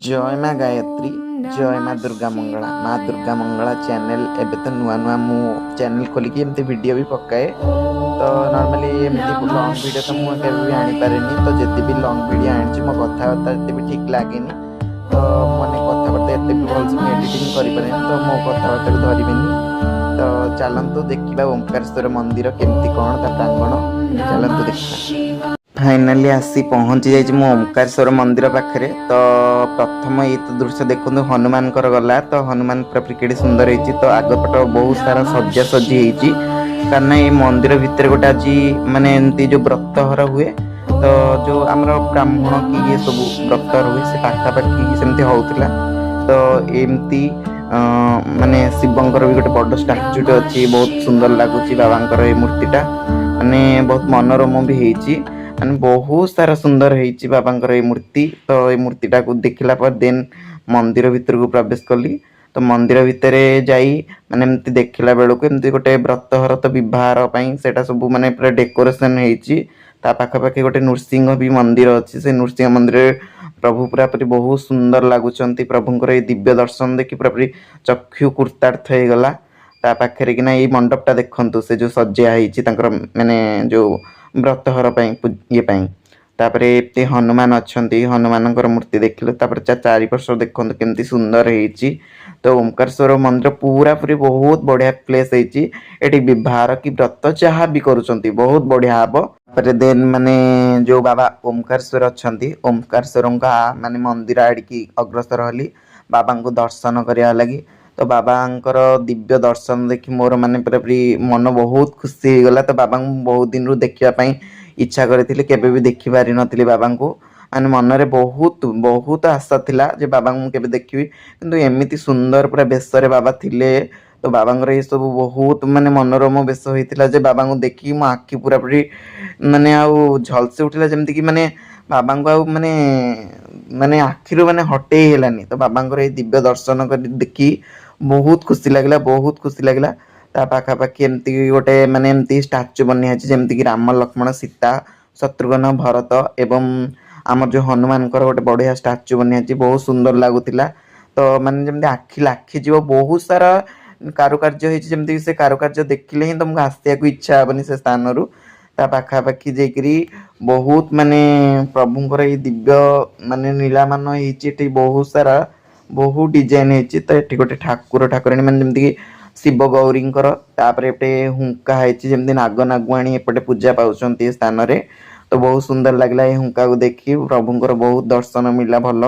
जय माँ गायत्री जय माँ दुर्गा मंगला माँ दुर्गा मंगला चैनल एबे तो नुआ नुआ मु चैनल खोलिकी एमती वीडियो भी पकाए तो नॉर्मली एमती लॉन्ग वीडियो तो मुझे केवे भी आनी पारेनी तो जिते भी लॉन्ग वीडियो आनी मो कथबार्ता एते भी ठीक लागेनी तो मैंने कथबार्ता एते भी भलसे मुझे एडिटिंग करि पारेनी तो मो कथबार्ता को धरिबेनी तो चलतु देखा ओंकारेश्वर मंदिर केमती कौन ता प्रांगण चलतु देखा। फाइनाली आसी पहुँची जाइए मो ओंकारेश्वर मंदिर पाखे तो प्रथम ये तो दृश्य देखो हनुमान गला तो हनुमान पूरा केड़े सुंदर होती तो आगपट बहुत सारा सजा सजी होती कारण ये मंदिर भितर गोटे आज माने एमती जो व्रतहर हुए तो जो आम ब्राह्मण कि ये सब व्रतहर हुए से पाखापाखि सेमती होता तो एमती माने शिवंकर भी गोटे बड़ स्टाच्यूटे अच्छी बहुत सुंदर लगुच बाबा ये मूर्तिटा माने बहुत मनोरम भी होती माने बहुत सारा सुंदर होती बाबा ये मूर्ति तो ये मूर्तिटा को देखला पर देन मंदिर भितर को प्रवेश कली तो मंदिर भितर जाई माने एमती देखला बेलू एमती गोटे व्रतहर तो विवाह सेटा सब माने पूरा डेकोरेशन होती ता पाखापाखि गोटे नृसिंह भी मंदिर अच्छी से नृसिंह मंदिर प्रभु पूरा बहुत सुंदर लगुच प्रभुंर ये दिव्य दर्शन देखी पूरा चक्षु कृतार्थ हो गला ता पाखे कि ये मंडपटा देखु से जो सजा होती माने जो व्रतहर ये तापर ये हनुमान अच्छा हनुमान मूर्ति देखिले चारिपार्श्व देखो केमती सुंदर होती तो ओंकारेश्वर मंदिर पूरा पूरी बहुत बढ़िया प्लेस होती विवाह कि व्रत जहाँ भी करुँच बहुत बढ़िया हम देन माने जो बाबा ओंकारेश्वर अच्छा ओंकारेश्वर माने मंदिर आड़की अग्रसर हली बाबा को दर्शन करने लगी तो बाबा दिव्य दर्शन देखी मोर माने पूरा मन बहुत खुशी हो गला तो बाबा बहुत दिन रू देखापी इच्छा करी केबे भी देखी पारि नी बाबा को माने मनरे बहुत बहुत आशा थिला जे बाबा को केबे देखिबी किंतु एमिति सुंदर पूरा बेशरे बाबा थिले तो बाबा ये सब बहुत माने मनोरम बेश होता जे बाबा को देखी मो आखि पूरा पूरी माने आउ झलसी उठिला जमती कि माने बाबा को आउ माने माने आखिर माने हटे हेलानी तो बाबा ये दिव्य दर्शन कर देखी बहुत खुशी लगला बहुत खुशी लगला ता पाखापाखि एमती गोटे माने एमती स्टाच्यू बनी जमती कि राम लक्ष्मण सीता शत्रुघ्न भरत एवं आम जो हनुमान गोटे बढ़िया स्टाच्यू बनी बहुत सुंदर लगुला तो माने जमती आखि लाखी जीव बहुत सारा कारुकार्य जमती से कारुकार्य देखिले ही तुमको आसिया को इच्छा हेनी से स्थान रू ता पाखापाखि जाकरी बहुत माने प्रभुंर ये दिव्य माने नीलामान होती बहुत सारा बहुत डिजाइन होती तो ये गोटे ठाकुर ठाकुराणी माने जमती शिव गौरी एपटे हुंका जमती नाग नागुआणी एपटे पूजा पाँच स्थान तो बहुत सुंदर लगला ये हुंका को देखी प्रभुंर बहुत दर्शन मिला भल